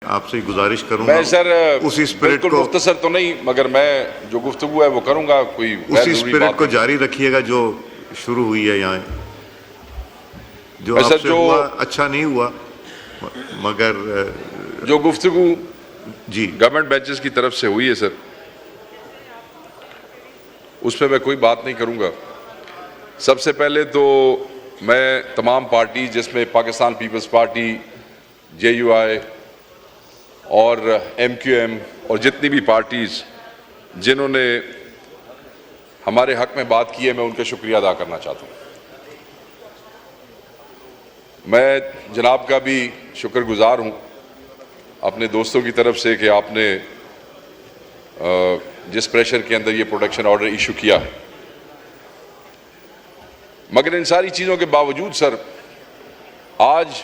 आपसे गुजारिश करूंगा मैं सर उसी स्पिरिट को, मुख्तसर तो नहीं, मगर मैं जो गुफ्तगू है वो करूंगा। कोई उसी स्पिरिट को जारी रखिएगा जो शुरू हुई है यहाँ। जो आपसे हुआ अच्छा नहीं हुआ, मगर जो गुफ्तगू जी गवर्नमेंट बेंचेस की तरफ से हुई है सर, उस पर मैं कोई बात नहीं करूंगा। सबसे पहले तो मैं तमाम पार्टी, जिसमें पाकिस्तान पीपल्स पार्टी, JUI और MQM और जितनी भी पार्टीज जिन्होंने हमारे हक में बात की है, मैं उनका शुक्रिया अदा करना चाहता हूँ। मैं जनाब का भी शुक्रगुजार हूँ अपने दोस्तों की तरफ से कि आपने जिस प्रेशर के अंदर ये प्रोटेक्शन ऑर्डर इशू किया है। मगर इन सारी चीज़ों के बावजूद सर, आज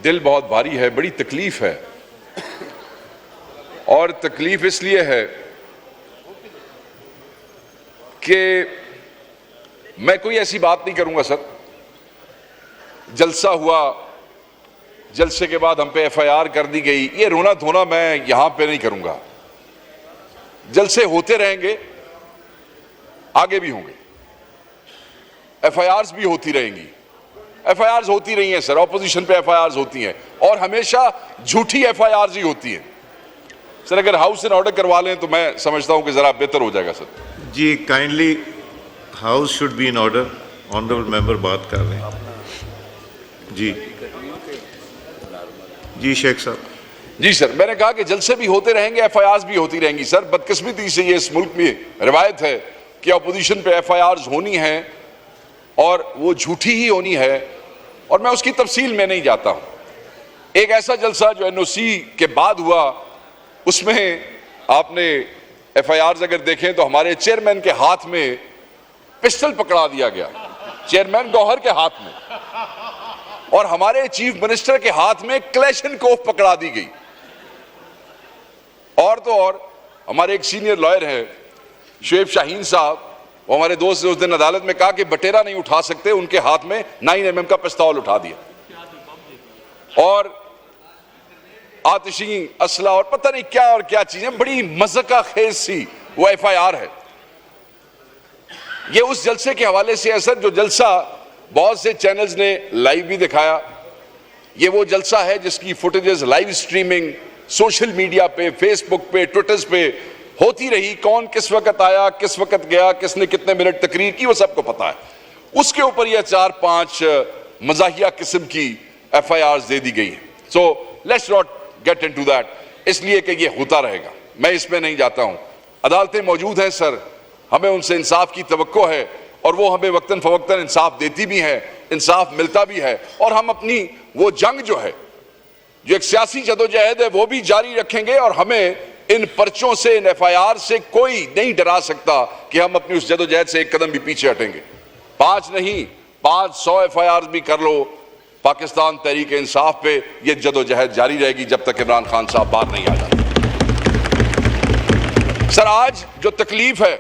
दिल बहुत भारी है, बड़ी तकलीफ है। और तकलीफ इसलिए है कि मैं कोई ऐसी बात नहीं करूंगा सर। जलसा हुआ, जलसे के बाद हम पे FIR कर दी गई, ये रोना धोना मैं यहां पे नहीं करूंगा। जलसे होते रहेंगे, आगे भी होंगे, FIRs भी होती रहेंगी। FIRs होती रही हैं सर, ऑपोजिशन पे FIRs होती हैं और हमेशा झूठी FIRs ही होती हैं सर। अगर हाउस इन ऑर्डर करवा लें तो मैं समझता हूं कि जरा बेहतर हो जाएगा सर। जी kindly, house should be in order. Honourable member बात कर रहे हैं। जी जी शेख साहब। जी सर, मैंने कहा कि जलसे भी होते रहेंगे, FIRs भी होती रहेंगी सर। बदकिस्मती से ये इस मुल्क में रिवायत है कि अपोजिशन पे FIRs होनी है और वो झूठी ही होनी है, और मैं उसकी तफसील में नहीं जाता हूं। एक ऐसा जलसा जो NOC के बाद हुआ, उसमें आपने FIRs अगर देखें तो हमारे चेयरमैन के हाथ में पिस्टल पकड़ा दिया गया, चेयरमैन गौहर के हाथ में, और हमारे चीफ मिनिस्टर के हाथ में क्लैशनकोफ पकड़ा दी गई। और तो और हमारे एक सीनियर लॉयर हैं शुएब शाहीन साहब, वो हमारे दोस्त ने उस दिन अदालत में कहा कि बटेरा नहीं उठा सकते, उनके हाथ में 9mm का पिस्तौल उठा दिया और आतिशी असला और पता नहीं क्या और क्या चीजें, बड़ी मज़ाक़ खेज सी वो FIR है। ये उस जलसे के हवाले से है सर, जो जलसा बहुत से चैनल्स ने लाइव भी दिखाया। ये वो जलसा है जिसकी footages live streaming social media पे, फेसबुक पे, ट्विटर्स पे होती रही। कौन किस वक्त आया, किस वक्त गया, किसने कितने मिनट तकरीर की, वो सबको पता है। उसके ऊपर यह 4-5 मजाहिया किस्म की FIRs दे दी गई हैं। So let's not get into that, इसलिए कि ये होता रहेगा, मैं इसमें नहीं जाता हूं। अदालतें मौजूद हैं सर, हमें उनसे इंसाफ की तवक्को है और वो हमें वक्तन फवक्तन इंसाफ देती भी है, इंसाफ मिलता भी है। और हम अपनी वो जंग जो है, जो एक सियासी जदोजहद है, वो भी जारी रखेंगे। और हमें इन पर्चों से, इन FIR से कोई नहीं डरा सकता कि हम अपनी उस जदोजहद से एक कदम भी पीछे हटेंगे। 5 नहीं, 500 FIRs भी कर लो पाकिस्तान तहरीक इंसाफ पे, ये जदोजहद जारी रहेगी जब तक इमरान खान साहब बाहर नहीं आ जाते। सर, आज जो तकलीफ है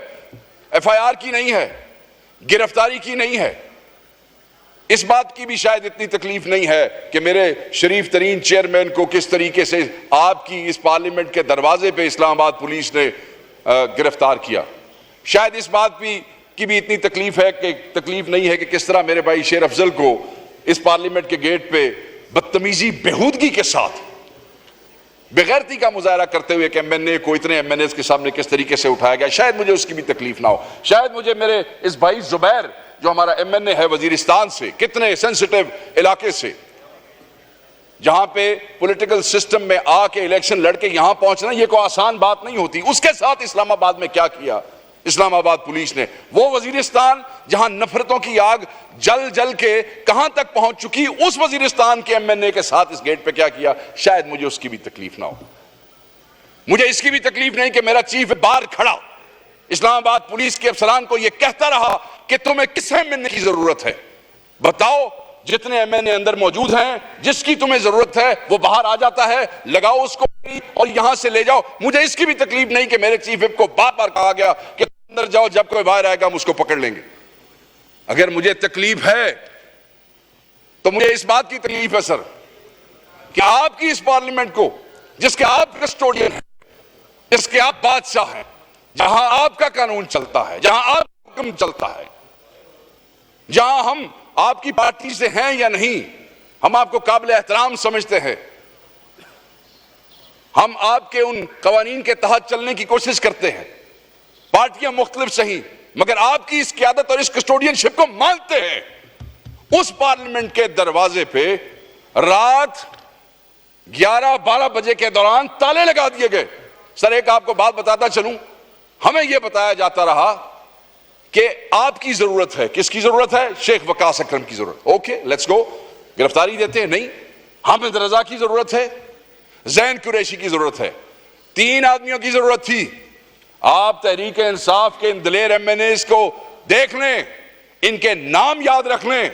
FIR की नहीं है, गिरफ्तारी की नहीं है। इस बात की भी शायद इतनी तकलीफ नहीं है कि मेरे शरीफ तरीन चेयरमैन को किस तरीके से आपकी इस पार्लियामेंट के दरवाजे पे इस्लामाबाद पुलिस ने गिरफ्तार किया। शायद इस बात की भी इतनी तकलीफ नहीं है कि किस तरह मेरे भाई शेर अफजल को इस पार्लियामेंट के गेट पे बदतमीजी, बेहूदगी के साथ बेगैरती का मुजाहरा करते हुए कि MNA को, इतने MNAs के सामने किस तरीके से उठाया गया, शायद मुझे उसकी भी तकलीफ ना हो। शायद मुझे मेरे इस भाई जुबैर जो हमारा MNA है वजीरिस्तान से, कितने सेंसिटिव इलाके से, जहां पे पॉलिटिकल सिस्टम में आके इलेक्शन लड़के यहां पहुंचना ये कोई आसान बात नहीं होती। उसके साथ इस्लामाबाद में क्या किया इस्लामाबाद पुलिस ने, वो वजीरिस्तान जहां नफरतों की आग जल जल के कहां तक पहुंच चुकी, उस वजीरिस्तान के MNA के साथ इस गेट पे क्या किया, शायद मुझे उसकी भी तकलीफ ना हो। मुझे इसकी भी तकलीफ नहीं कि मेरा चीफ बाहर खड़ा इस्लामाबाद पुलिस के अफसरान को यह कहता रहा कि तुम्हें किस MNA की जरूरत है, बताओ। जितने MNA अंदर मौजूद हैं, जिसकी तुम्हें जरूरत है वो बाहर आ जाता है, लगाओ उसको और यहां से ले जाओ। मुझे इसकी भी तकलीफ नहीं कि मेरे चीफ विप को बार बार कहा गया कि अंदर जाओ, जब कोई बाहर आएगा हम उसको पकड़ लेंगे। अगर मुझे तकलीफ है तो मुझे इस बात की तकलीफ है सर कि आपकी इस पार्लियामेंट को, जिसके आप कस्टोडियन हैं, जिसके आप बादशाह हैं, जहां आपका कानून चलता है, जहां आपका हुक्म चलता है, जहां हम आपकी पार्टी से हैं या नहीं, हम आपको काबिल एहतराम समझते हैं, हम आपके उन कवानीन के तहत चलने की कोशिश करते हैं, पार्टियां मुख्तलिफ सही, मगर आपकी इस क़यादत और इस कस्टोडियनशिप को मानते हैं। उस पार्लियामेंट के दरवाजे पे रात 11-12 बजे के दौरान ताले लगा दिए गए। सर, एक आपको बात बताता चलूं, हमें यह बताया जाता रहा कि आपकी जरूरत है। किसकी जरूरत है? शेख वकास अकरम की जरूरत। ओके, लेट्स गो, गिरफ्तारी देते हैं। नहीं, हामिद रजा की जरूरत है, जैन कुरैशी की जरूरत है, 3 आदमियों की जरूरत थी। आप तहरीक इंसाफ के इन दिलेर एमएनएस को देख लें, इनके नाम याद रख लें।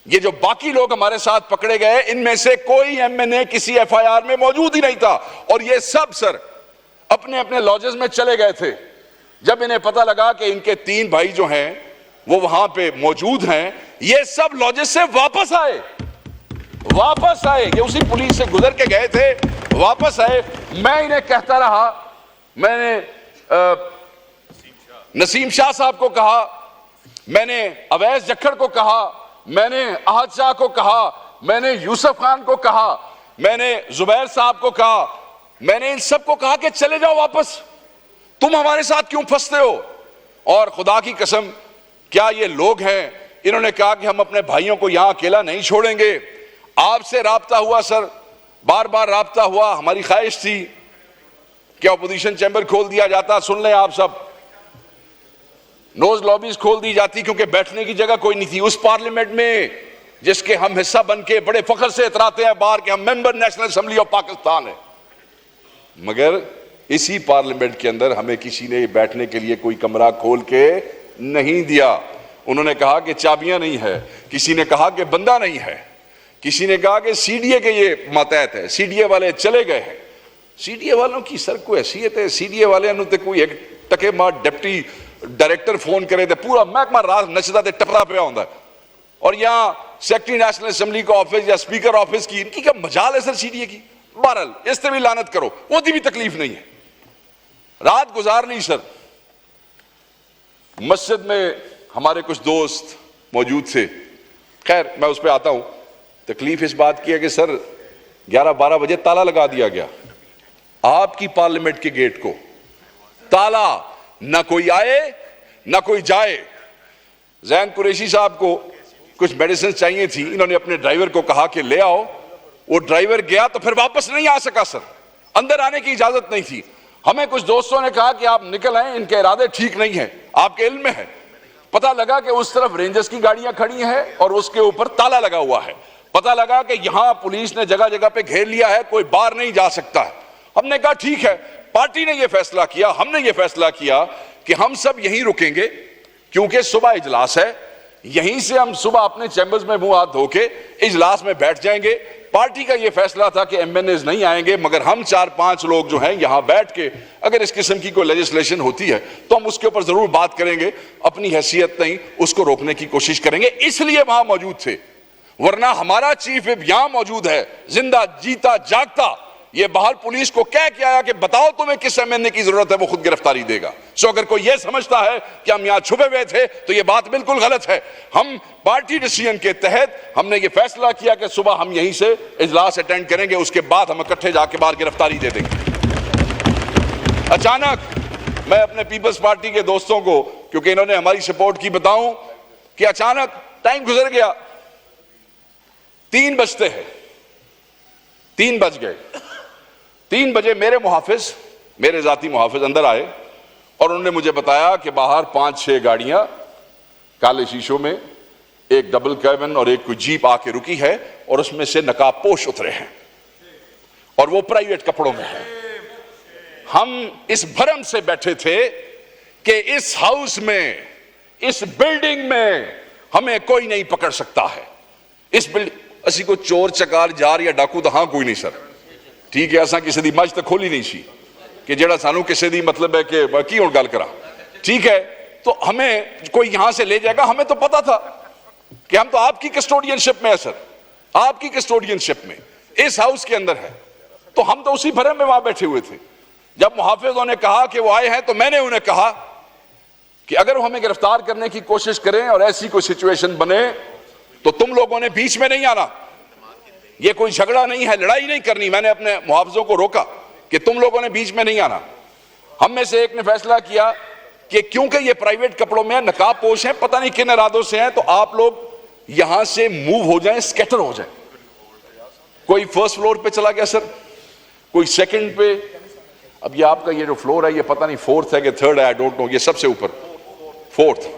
ये जो बाकी लोग हमारे साथ पकड़े गए, इनमें से कोई एमएनए किसी एफआईआर में मौजूद ही नहीं था, और ये सब सर अपने अपने लॉजेस में चले गए थे। जब इन्हें पता लगा कि इनके 3 भाई जो हैं वो वहां पे मौजूद हैं, ये सब लॉजेस से वापस आए। ये उसी पुलिस से गुजर के गए थे, वापस आए। मैं इन्हें कहता रहा, मैंने नसीम शाह साहब को कहा, मैंने अवैस जक्खड़ को कहा, मैंने अहद शाह को कहा, मैंने यूसुफ खान को कहा, मैंने जुबैर साहब को कहा, मैंने इन सबको कहा कि चले जाओ वापस, तुम हमारे साथ क्यों फंसते हो? और खुदा की कसम, क्या ये लोग हैं? इन्होंने कहा कि हम अपने भाइयों को यहां अकेला नहीं छोड़ेंगे। आपसे राब्ता हुआ सर, बार बार राब्ता हुआ। हमारी ख्वाहिश थी कि अपोजिशन चैम्बर खोल दिया जाता। सुन लें आप सब, नोज लॉबीज खोल दी जाती, क्योंकि बैठने की जगह कोई नहीं थी उस पार्लियामेंट में, जिसके हम हिस्सा बन के बड़े फख्र से इतराते हैं बाहर कि हम member national assembly of Pakistan है। मगर इसी पार्लियामेंट के अंदर हमें किसी ने बैठने के लिए कोई कमरा खोल के नहीं दिया। उन्होंने कहा कि चाबियां नहीं है, किसी ने कहा कि बंदा नहीं है, किसी ने कहा कि सीडीए के ये मातहत है, सीडीए वाले चले गए हैं। सीडीए वालों की सर कोई हैसियत है? सीडीए वाले तो कोई एक टके मार डिप्टी डायरेक्टर फोन करे तो पूरा महकमा रात नचदा ते टपरा पिया होंदा है। और यहां सेक्रेटरी नेशनल असेंबली का ऑफिस या स्पीकर ऑफिस की, इनकी क्या मजाल है सर सीडीए की? बहरहाल इससे भी लानत करो, वो भी तकलीफ नहीं है। रात गुजार ली सर। मस्जिद में हमारे कुछ दोस्त मौजूद थे, खैर मैं उस पर आता हूं। तकलीफ इस बात की है कि सर 11-12 बजे ताला लगा दिया गया आपकी पार्लियामेंट के गेट को, ताला, ना कोई आए ना कोई जाए। जैन कुरैशी साहब को कुछ मेडिसिन चाहिए थी, इन्होंने अपने ड्राइवर को कहा कि ले आओ, वो ड्राइवर गया तो फिर वापस नहीं आ सका सर, अंदर आने की इजाजत नहीं थी। हमें कुछ दोस्तों ने कहा कि आप निकल आए, इनके इरादे ठीक नहीं है, आपके इल्म में है। पता लगा कि उस तरफ रेंजर्स की गाड़ियां खड़ी हैं और उसके ऊपर ताला लगा हुआ है। पता लगा कि यहां पुलिस ने जगह जगह पे घेर लिया है, कोई बाहर नहीं जा सकता है। हमने कहा ठीक है, पार्टी ने यह फैसला किया, हमने ये फैसला किया कि हम सब यहीं रुकेंगे, क्योंकि सुबह इजलास है। यहीं से हम सुबह अपने चैम्बर्स में मुंह हाथ धो के इजलास में बैठ जाएंगे। पार्टी का यह फैसला था कि एमएनएस नहीं आएंगे, मगर हम 4-5 लोग जो हैं यहां बैठ के अगर इस किस्म की कोई लेजिस्लेशन होती है तो हम उसके ऊपर जरूर बात करेंगे, अपनी हैसियत नहीं उसको रोकने की कोशिश करेंगे, इसलिए वहां मौजूद थे। वरना हमारा चीफ विप यहां मौजूद है, जिंदा जीता जागता। ये बाहर पुलिस को कह के आया कि बताओ तुम्हें किस एमएनए की जरूरत है, वो खुद गिरफ्तारी देगा। सो अगर कोई ये समझता है कि हम यहां छुपे हुए थे तो ये बात बिल्कुल गलत है। हम पार्टी डिसीजन के तहत हमने ये फैसला किया कि सुबह हम यहीं से इजलास अटेंड करेंगे, उसके बाद हम इकट्ठे जाके बाहर गिरफ्तारी दे देंगे। अचानक मैं अपने पीपल्स पार्टी के दोस्तों को, क्योंकि इन्होंने हमारी सपोर्ट की, बताऊं कि अचानक टाइम गुजर गया, 3 बजते हैं, 3 बज गए। 3 बजे मेरे मुहाफिज, मेरे जाती मुहाफिज अंदर आए और उन्होंने मुझे बताया कि बाहर 5-6 गाड़ियां काले शीशों में, एक डबल कैबिन और एक कोई जीप आके रुकी है और उसमें से नकाबपोश उतरे हैं और वो प्राइवेट कपड़ों में हैं। हम इस भरम से बैठे थे कि इस हाउस में, इस बिल्डिंग में हमें कोई नहीं पकड़ सकता है। इस बिल्डिंग असी को चोर चकार जार या डाकू तो हाँ कोई नहीं सर, ठीक है, असा किसी दी मज तो खोली नहीं सी कि जेड़ा सानू किसी दी मतलब है कि बाकी और गल करा, ठीक है। तो हमें कोई यहां से ले जाएगा, हमें तो पता था कि हम तो आपकी कस्टोडियनशिप में है सर, आपकी कस्टोडियनशिप में। इस हाउस के अंदर है। तो हम तो उसी भरम में वहां बैठे हुए थे। जब मुहाफिजों ने कहा कि वो आए हैं तो मैंने उन्हें कहा कि अगर वो हमें गिरफ्तार करने की कोशिश करें और ऐसी कोई सिचुएशन बने तो तुम लोगों ने बीच में नहीं आना। ये कोई झगड़ा नहीं है, लड़ाई नहीं करनी। मैंने अपने मुहाफिजों को रोका कि तुम लोगों ने बीच में नहीं आना। हम में से एक ने फैसला किया कि क्योंकि ये प्राइवेट कपड़ों में नकाब पोश हैं, पता नहीं किन इरादों से हैं, तो आप लोग यहां से मूव हो जाएं, स्कैटर हो जाएं। कोई फर्स्ट फ्लोर पे चला गया सर, कोई सेकंड पे। अब ये आपका ये जो फ्लोर है ये पता नहीं फोर्थ है कि थर्ड है, आई डोंट नो, ये सबसे ऊपर फोर्थ।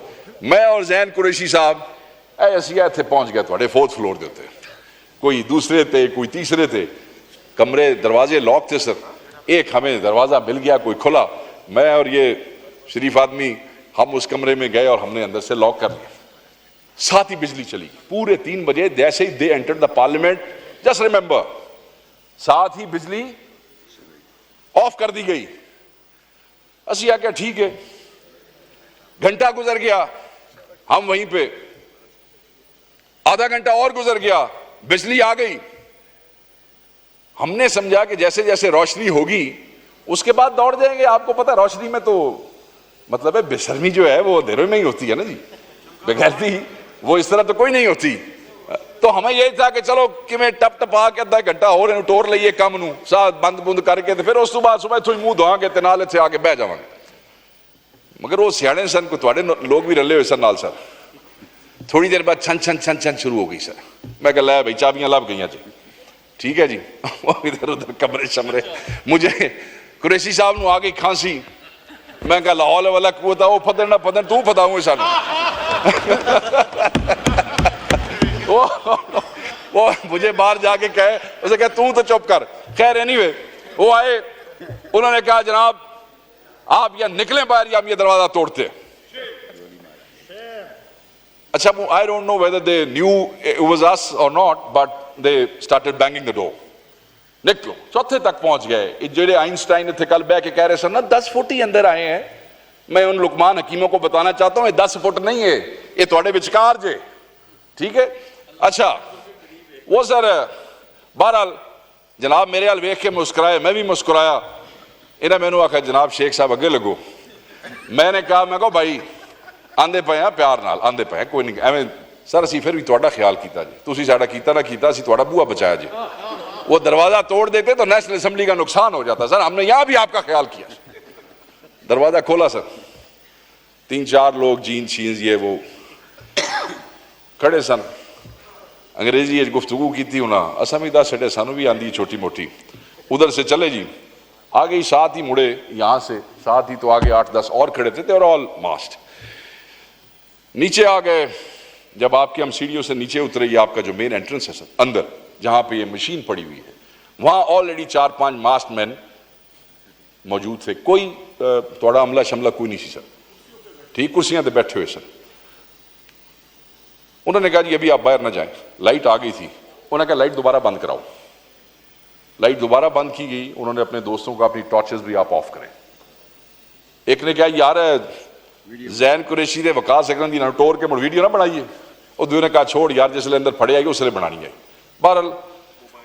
मैं और जैन कुरैशी साहब ऐसे थे पहुंच गए थोड़े फोर्थ फ्लोर दे उत्ते। कोई दूसरे थे, कोई तीसरे थे। कमरे दरवाजे लॉक थे सर। एक हमें दरवाजा मिल गया, कोई खुला। मैं और ये शरीफ आदमी हम उस कमरे में गए और हमने अंदर से लॉक कर लिया। साथ ही बिजली चली पूरे 3 बजे। जैसे ही they entered the parliament, just remember, साथ ही बिजली ऑफ कर दी गई। असी आके ठीक है। घंटा गुजर गया, हम वहीं पे। आधा घंटा और गुजर गया, बिजली आ गई। हमने समझा कि जैसे जैसे रोशनी होगी उसके बाद दौड़ जाएंगे। आपको पता है रोशनी में तो मतलब है बेशर्मी जो है वो अंधेरे में ही होती है ना जी, बेगैरती वो इस तरह तो कोई नहीं होती। तो हमें यही था कि चलो कि मैं टप टपा के आधा घंटा और टोर लीए काम नू, साथ बंद बुंद करके तो फिर उस तो बाद सुबह थोड़ी मुंह धोआंगे ते नाल इत्थे आके बह जावांगे। मगर वो सियाणे सन, को तुहाडे लोग भी रले हुए सन नाल सर। थोड़ी देर बाद छन छन छन छन शुरू हो गई सर। मैं कह लै भाई चाबियां लभ गई जी, ठीक है जी। वो इधर उधर कमरे शमरे। मुझे कुरैशी साहब नू आ गई खांसी। मैं कहा लाहौल वाला कुवत, वो फदन ना फदन तू फदाऊंगे सानू। वो मुझे बाहर जाके कहे, उसे कहे तू तो चुप कर। खैर एनीवे वो आए, उन्होंने कहा जनाब आप या निकले बाहर या हम ये दरवाजा तोड़ते। अच्छा, I don't know whether they knew it was us और not, but they started banging the door. निकलो, चौथे तक पहुंच गए। जेडे आइंस्टाइन थे कल बह के कह रहे सर ना 10 फुट ही अंदर आए हैं। मैं उन लुकमान हकीमों को बताना चाहता हूं ये 10 फुट नहीं है, ये थोड़े विचकार जे, ठीक है। अच्छा वो सर बहरहाल जनाब मेरे हाल वेख के मुस्कुराए, मैं भी मुस्कुराया। इन्हें मैनू आखिया जनाब शेख साहब अगे लगो। मैंने कहा, मैं कहो भाई आंदे पे हैं प्यार नाल, आंदे पे कोई नहीं एवं सर, असी फिर भी तुहाडा ख्याल किया जी, तुसीं साडा कीता ना कीता, असी तुहाडा बूहा बचाया जी। वो दरवाजा तोड़ देते तो नेशनल असेंबली का नुकसान हो जाता सर, हमने यहां भी आपका ख्याल किया। दरवाजा खोला सर, 3-4 लोग जीन्स शीन्स ये वो खड़े सन। अंग्रेजी गुफ्तगू की थी उन्हें, असा भी दस छड़े, सानू भी आंदी छोटी मोटी। उधर से चले जी, आ गई साथ ही मुड़े यहां से, साथ ही तो आगे 8-10 और खड़े थे और ऑल मास्ट। नीचे आ गए। जब आपके हम सीढ़ियों से नीचे उतरे, ये आपका जो मेन एंट्रेंस है सर अंदर, जहां पे ये मशीन पड़ी हुई है, वहां ऑलरेडी 4-5 मास्क मैन मौजूद थे। कोई थोड़ा अमला शमला कोई नहीं सी सर, ठीक कुर्सियां पे बैठे हुए सर। उन्होंने कहा जी अभी आप बाहर ना जाएं। लाइट आ गई थी, उन्होंने कहा लाइट दोबारा बंद कराओ। लाइट दोबारा बंद की गई। उन्होंने अपने दोस्तों को अपनी टॉर्चेस भी आप ऑफ करें। एक ने कहा यार जैन कुरैशी दे वकास सकन दी ना टोर के मुड़ वीडियो ना बनाइए। और दूसरे ने कहा छोड़ यार, जिसले अंदर फड़े आई उसले बनानी है। बहरहाल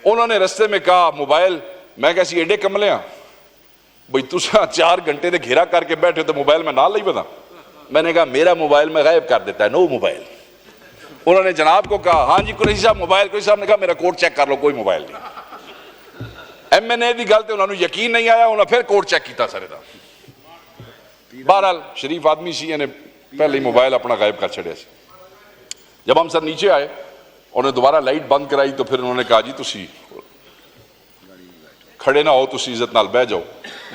उन्होंने रस्ते में कहा मोबाइल, मैं कैसी एडे कमले हाँ भाई तुसा 4 घंटे ने घेरा करके बैठे तो मोबाइल में ना ली पता। मैंने कहा मेरा मोबाइल में गायब कर देता है, नो मोबाइल। उन्होंने जनाब को कहा हाँ जी कुरैशी साहब मोबाइल। कुरैशी साहब ने कहा मेरा कोड चेक कर लो, कोई मोबाइल नहीं। MNA की गल तो उन्होंने यकीन नहीं आया, उन्होंने फिर कोड चेक किया सारे का। बहरहाल शरीफ आदमी सी, इन्हें पहले ही मोबाइल अपना गायब कर छड़िया। जब हम सर नीचे आए, उन्होंने दोबारा लाइट बंद कराई तो फिर उन्होंने कहा जी तुसी खड़े ना हो, तुसी इज्जत नाल बह जाओ।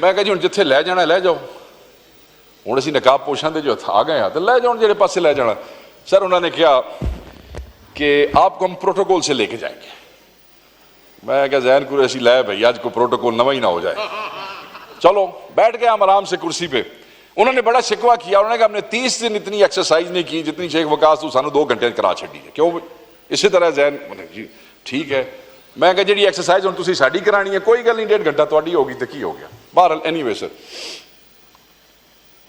मैं कहा जी हुण जिथे लै जाना लै जाओ, हुण असीं नकाब पोशां दे जो आ गए हाँ तो लै जाओ जेड़े पासे लै जाना। सर उन्होंने कहा कि आपको हम प्रोटोकॉल से लेके जाएंगे। मैं क्या जैन कुरैशी लै भाई आज को प्रोटोकॉल नवा ही ना हो जाए। चलो बैठ गए हम आराम से कुर्सी पे। उन्होंने बड़ा शिकवा किया, उन्होंने कहा हमने 30 दिन इतनी एक्सरसाइज नहीं की जितनी शेख वकास तू सानू 2 घंटे करा छड़ी है। क्यों इसी तरह जैन जी ठीक है। मैं कहा जी एक्सरसाइज हुण तुसीं साडी करानी है, कोई गल नहीं 1.5 घंटा तुहाडी होगी तो की हो गया। बहरहाल एनीवे सर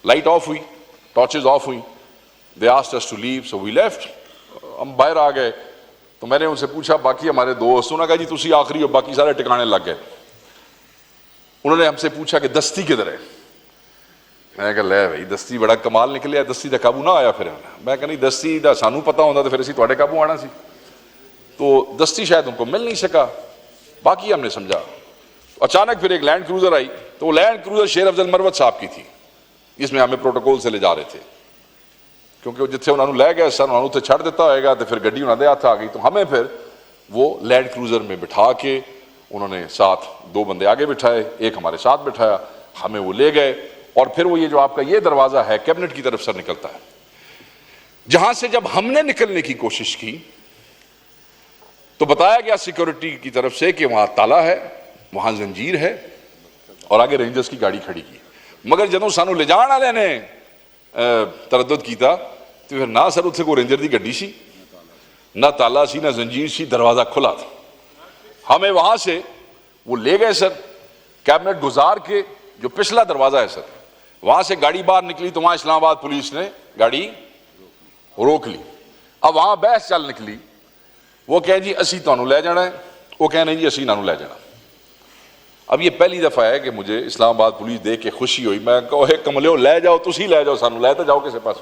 लाइट ऑफ हुई, टॉर्चेज ऑफ हुई। They asked us to leave, so we left. हम बाहर आ गए। तो मैंने उनसे पूछा बाकी हमारे दोस्त, उन्होंने कहा जी तुसी आखिरी हो, बाकी सारे टिकाने लग गए। उन्होंने हमसे पूछा कि दस्ती किधर है। मैं कहा लै भाई दस्ती बड़ा कमाल निकलिया, दस्ती का काबू ना आया। फिर मैं कहा नहीं दस्ती का सानू पता होता तो फिर असी तुहाडे काबू आना सी। तो दस्ती शायद उनको मिल नहीं सका, बाकी हमने समझा। अचानक फिर एक लैंड क्रूजर आई, तो वो लैंड क्रूजर शेर अफजल मरवत साहब की थी, जिसमें हमें प्रोटोकॉल से ले जा रहे थे, क्योंकि जिथे उन्होंने लै गए सर उन्होंने उत्थे छड़ दिता होएगा तो फिर गड्डी उन्होंने हाथ आ गई। तो हमें फिर वो लैंड क्रूजर में बिठा के उन्होंने साथ 2 बंदे आगे बिठाए, एक हमारे साथ बिठाया, हमें वो ले गए। और फिर वो ये जो आपका ये दरवाजा है कैबिनेट की तरफ से निकलता है, जहां से जब हमने निकलने की कोशिश की तो बताया गया सिक्योरिटी की तरफ से कि वहां ताला है, वहां जंजीर है और आगे रेंजर्स की गाड़ी खड़ी की। मगर जदों सानू ले जाने वाले ने तरद्दुद किया तो फिर ना सर उत्थे कोई रेंजर की गड्डी सी, ना ताला सी, ना जंजीर सी, दरवाजा खुला था। हमें वहां से वो ले गए सर, कैबिनेट गुजार के जो पिछला दरवाजा है सर, वहां से गाड़ी बाहर निकली तो वहां इस्लामाबाद पुलिस ने गाड़ी रोक ली। अब वहां बहस चल निकली, वो कहे जी असी तुहानू ले जाना है, वो कहे नहीं जी असी इन्हां नू ले जाना। अब ये पहली दफा है कि मुझे इस्लामाबाद पुलिस देख के खुशी हुई। मैं कहो कमलियो ले जाओ, तुसी ले जाओ, सानू ले तो जाओ किसी पास।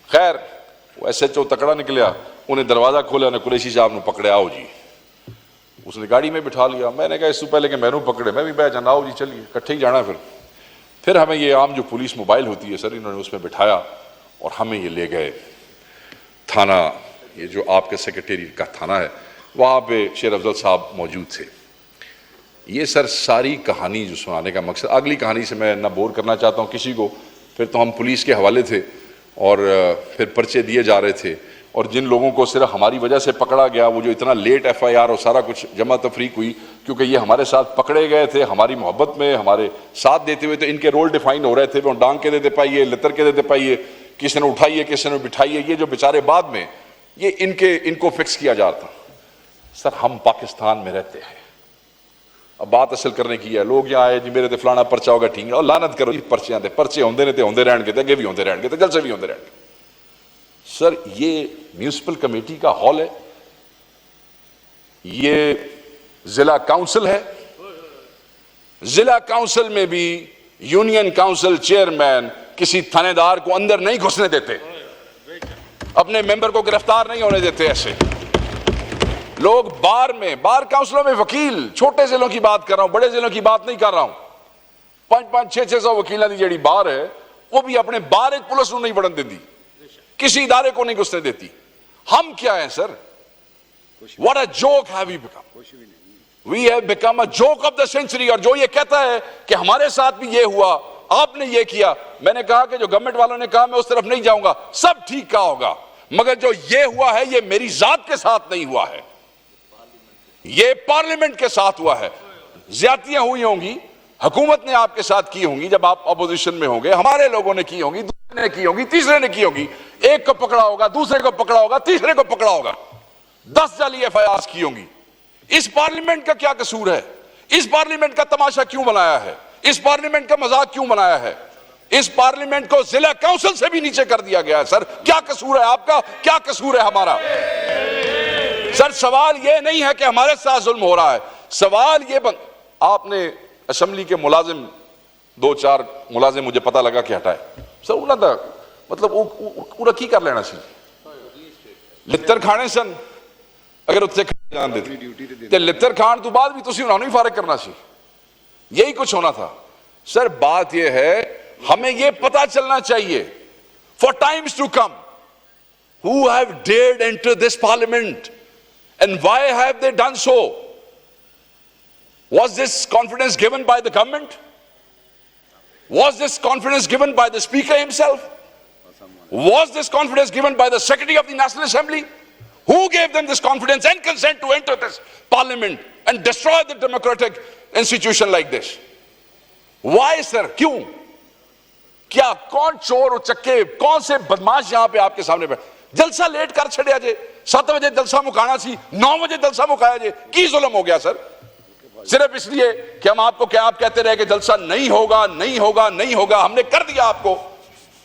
खैर वो SHO तकड़ा निकलिया, उन्हें दरवाजा खोला, उन्हें कुरैशी साहब नू पकड़े, आओ जी। उसने गाड़ी में बिठा लिया। मैंने कहा इससे पहले कि मैनू पकड़े मैं भी बह जाना, आओ जी चलिए इकट्ठे ही जाना। फिर हमें ये आम जो पुलिस मोबाइल होती है सर, इन्होंने उसमें बिठाया और हमें ये ले गए थाना, ये जो आपके सेक्रेटेरिएट का थाना है, वहाँ पे शेर अफजल साहब मौजूद थे। ये सर सारी कहानी जो सुनाने का मकसद, अगली कहानी से मैं ना बोर करना चाहता हूँ किसी को। फिर तो हम पुलिस के हवाले थे और फिर पर्चे दिए जा रहे थे, और जिन लोगों को सिर्फ हमारी वजह से पकड़ा गया, वो जो इतना लेट FIR और सारा कुछ जमा तफरीक हुई, क्योंकि ये हमारे साथ पकड़े गए थे हमारी मोहब्बत में, हमारे साथ देते हुए, तो इनके रोल डिफाइन हो रहे थे। वो डांग के देते पाइए, लतर के देते पाइए, किसी ने उठाइए, किसी ने बिठाइए, ये जो बेचारे बाद में ये इनको फिक्स किया जाता। सर हम पाकिस्तान में रहते हैं, अब बात असल करने की है। लोग यहाँ आए जी मेरे ते फलाना पर्चा होगा, ठीक है, और लानत करो जी पर्चियां दे, पर्चे होंदे ने ते होंदे रहणगे, ते अगे भी होंदे रहणगे, ते जलसे भी होंदे रहणगे। सर ये म्यूनिसिपल कमेटी का हॉल है, ये जिला काउंसिल है, जिला काउंसिल में भी यूनियन काउंसिल चेयरमैन किसी थानेदार को अंदर नहीं घुसने देते, अपने मेंबर को गिरफ्तार नहीं होने देते। ऐसे लोग बार काउंसिलों में वकील, छोटे जिलों की बात कर रहा हूं, बड़े जिलों की बात नहीं कर रहा हूं, 500-600 वकीलों की जी बार है, वो भी अपने बार एक पुलिस को नहीं बढ़न देती, किसी इदारे को नहीं घुसने देती। हम क्या है sir? What a joke have we become? We have become a joke of the century। और जो ये कहता है कि हमारे साथ भी ये हुआ, आपने ये किया, मैंने कहा कि जो गवर्नमेंट वालों ने कहा मैं उस तरफ नहीं जाऊंगा, सब ठीक कहा होगा, मगर जो ये हुआ है ये मेरी जात के साथ नहीं हुआ है, ये पार्लियामेंट के साथ हुआ है। ज्यादतियां हुई होंगी, हुकूमत ने आपके साथ की होंगी, जब आप अपोजिशन में होंगे, हमारे लोगों ने की होंगी, दूसरे ने की होंगी, तीसरे ने की होगी, एक को पकड़ा होगा, दूसरे को पकड़ा होगा, तीसरे को पकड़ा होगा, 10 जाली FIR की होंगी। इस पार्लियामेंट का क्या कसूर है? इस पार्लियामेंट का तमाशा क्यों बनाया है? इस पार्लियामेंट का मजाक क्यों बनाया है? इस पार्लियामेंट को जिला काउंसिल से भी नीचे कर दिया गया है। सर क्या कसूर है आपका, क्या कसूर है हमारा? सर सवाल यह नहीं है कि हमारे साथ जुल्म हो रहा है, सवाल ये आपने असेंबली के मुलाजिम 2-4 मुलाजिम मुझे पता लगा कि हटाए सर, उन्होंने मतलब पूरा की कर लेना सी, लित्तर खाने सन, अगर उत्थे जान देते ते लित्तर खान तो बाद भी तुसी उन्होंने ही फारिग करना सी, यही कुछ होना था। सर बात यह है, हमें यह पता चलना चाहिए for times to come, who have dared enter this parliament and why have they done so? Was this confidence given by the government? Was this confidence given by the speaker himself? Was this confidence given by the secretary of the National Assembly? Who gave them this confidence and consent to enter this parliament and destroy the democratic institution like this? Why sir? क्यों? क्या कौन चोर उचक्के, कौन से बदमाश यहां पे आपके सामने बैठे? जलसा लेट कर छड़िया जे, 7 बजे जलसा मुकाना सी, 9 बजे जलसा मुकाया जे, की जुल्म हो गया सर? सिर्फ इसलिए कि हम आपको क्या आप कहते रहे कि जलसा नहीं होगा, नहीं होगा, नहीं होगा, हमने कर दिया आपको,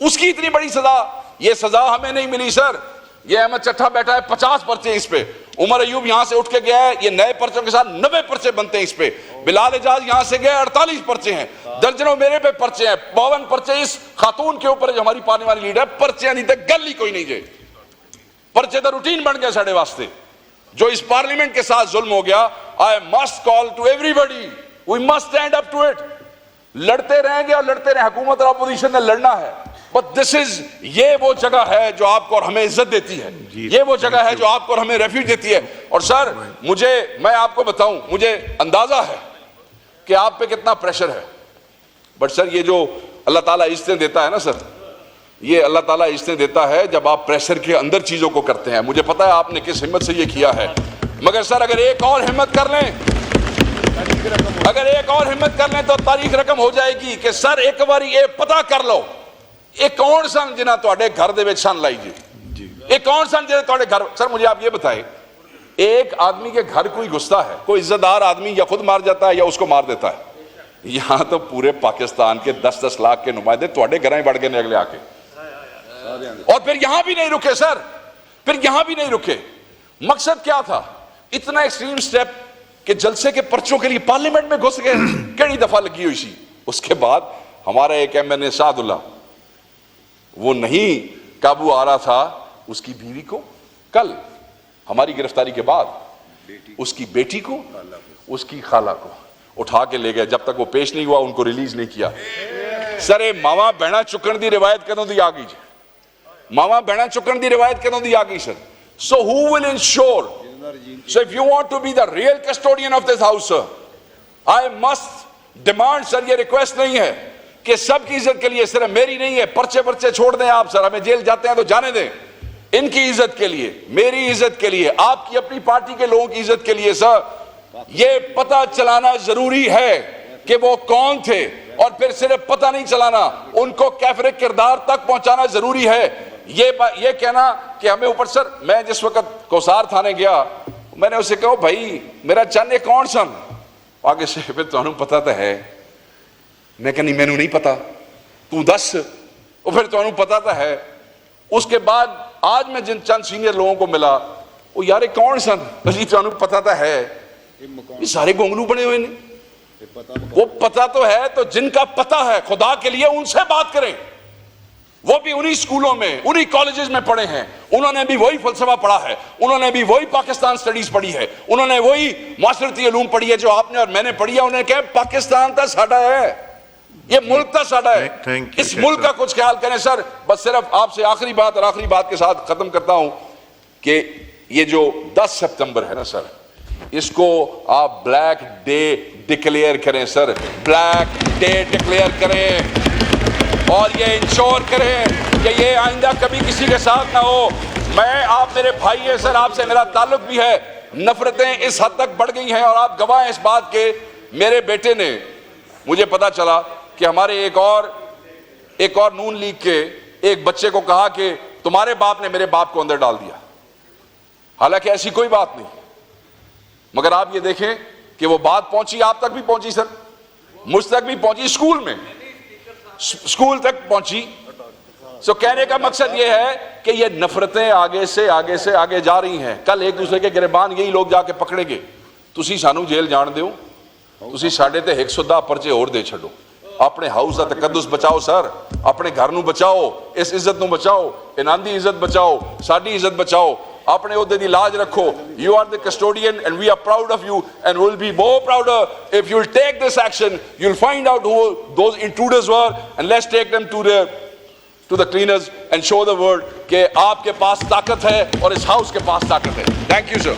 उसकी इतनी बड़ी सजा? ये सजा हमें नहीं मिली सर, ये अहमद चट्ठा बैठा है, 50 पर्चे इस पे। उमर अयूब यहां से उठ के गया है, ये नए पर्चों के साथ 90 पर्चे बनते हैं इस पे। बिलाल एजाज यहां से गया, 48 पर्चे हैं। दर्जनों मेरे पे पर्चे हैं, 52 पर्चे इस खातून के ऊपर जो हमारी पार्टी वाली लीडर। पर्चे नहीं थे, गल ही कोई नहीं जे पर्चे तो रूटीन बन गया साढ़े वास्ते। जो इस पार्लियामेंट के साथ जुल्म हो गया, I must call to everybody, we must stand up to it. लड़ते रहेंगे और लड़ते रहे, हुकूमत और अपोजिशन ने लड़ना है। बट दिस इज, ये वो जगह है जो आपको और हमें इज्जत देती है, ये वो जगह है जो आपको और हमें रेफ्यूज देती है। और सर मैं आपको बताऊं, मुझे अंदाजा है कि आप पे कितना प्रेशर है, बट सर ये जो अल्लाह ताला इज्जतें देता है ना सर, ये अल्लाह ताला इज्जतें देता है जब आप प्रेशर के अंदर चीजों को करते हैं। मुझे पता है आपने किस हिम्मत से ये किया है, मगर सर अगर एक और हिम्मत कर लें, अगर एक और हिम्मत कर लें तो तारीख रकम हो जाएगी कि सर एक बारी ये पता कर लो ये कौन सन जिन्हें तुहाडे घर दे विच सन लाई जी, ये कौन सन जिन्हें तुहाडे घर। सर मुझे आप ये बताएं, एक आदमी के घर कोई घुसता है, कोई इज्जतदार आदमी या खुद मार जाता है या उसको मार देता है। यहां तो पूरे पाकिस्तान के 10-10 लाख के नुमाइंदे तुहाडे घर ही बढ़ गए अगले आके, और फिर यहां भी नहीं रुके सर, फिर यहां भी नहीं रुके। मकसद क्या था इतना एक्सट्रीम स्टेप कि जलसे के पर्चों के लिए पार्लियामेंट में घुस गए, कई दफा लगी हुई थी। उसके बाद हमारा एक एमएनए सादुल्ला, वो नहीं काबू आ रहा था, उसकी बीवी को कल हमारी गिरफ्तारी के बाद उसकी बेटी को, उसकी खाला को उठा के ले गए। जब तक वो पेश नहीं हुआ उनको रिलीज नहीं किया। सर ये मावा बहना चुकन दी रिवायत कदों दी आ गई, मावा बहना चुकन दी रिवायत कदों दी आ गई sir. So who will ensure, so if you want to be the real custodian of this house sir, I must demand sir, ये रिक्वेस्ट नहीं है कि सबकी इज्जत के लिए, सिर्फ मेरी नहीं है। पर्चे पर्चे छोड़ दें आप सर, हमें जेल जाते हैं तो जाने दें। इनकी इज्जत के लिए, मेरी इज्जत के लिए, आपकी अपनी पार्टी के लोगों की इज्जत के लिए सर ये पता चलाना जरूरी है कि वो कौन थे, और फिर सिर्फ पता नहीं चलाना, उनको कैफरे किरदार तक पहुंचाना जरूरी है। ये कहना कि हमें ऊपर सर, मैं जिस वक्त कोसार थाने गया मैंने उसे कहा भाई मेरा चंद कौन सन, आगे से फिर तुहानू पता तो है। मैं कहनी मैनू नहीं पता, तू दस, और फिर तुहानू पता तो है। उसके बाद आज मैं जिन चंद सीनियर लोगों को मिला, वो यार कौन सन, जी तुहानू पता तो है, ये सारे गोंगलू बने हुए ने, वो पता तो है, तो जिनका पता है खुदा के लिए उनसे बात करें। वो भी उन्हीं स्कूलों में, उन्हीं कॉलेजेस में पढ़े हैं, उन्होंने भी वही फलसफा पढ़ा है, उन्होंने भी वही पाकिस्तान स्टडीज पढ़ी है, उन्होंने वही माशरती उलूम पढ़ी है जो आपने और मैंने पढ़ी है। उन्होंने कहा पाकिस्तान तो साडा है, ये मुल्क तो साडा है, इस मुल्क का कुछ ख्याल करें सर। बस सिर्फ आपसे आखिरी बात, और आखिरी बात के साथ खत्म करता हूं कि ये जो 10 सितंबर है ना सर, इसको आप ब्लैक डे डिक्लेयर करें सर, ब्लैक डे डिक्लेयर करें, और ये इंश्योर करें कि ये आइंदा कभी किसी के साथ ना हो। मैं, आप मेरे भाई हैं सर, आपसे मेरा ताल्लुक भी है, नफरतें इस हद तक बढ़ गई हैं और आप गवाह हैं इस बात के। मेरे बेटे ने, मुझे पता चला कि हमारे एक और नून लीग के एक बच्चे को कहा कि तुम्हारे बाप ने मेरे बाप को अंदर डाल दिया। हालांकि ऐसी कोई बात नहीं, मगर आप ये देखें कि वो बात पहुंची, आप तक भी पहुंची सर, मुझ तक भी पहुंची, स्कूल में, स्कूल तक पहुंची। सो कहने का मकसद यह है कि ये नफरतें आगे से आगे जा रही हैं। कल एक दूसरे के गिरबान यही लोग जाके पकड़ेंगे। तुसी सानू जेल जान दिओ, तुसी साडे ते 110 पर्चे होर दे छड्डो। अपने हाउस का तकद्दुस बचाओ सर, अपने घर नू बचाओ, इस इज्जत नू बचाओ, इन्हां दी इज्जत बचाओ, साडी इज्जत बचाओ, अपने ओहदे दी लाज रखो। You are the custodian and we are proud of you and we'll be more prouder if you'll take this action. You'll find out who those intruders were and let's take them to the cleaners and show the world कि आपके पास ताकत है और इस house के पास ताकत है। Thank you sir.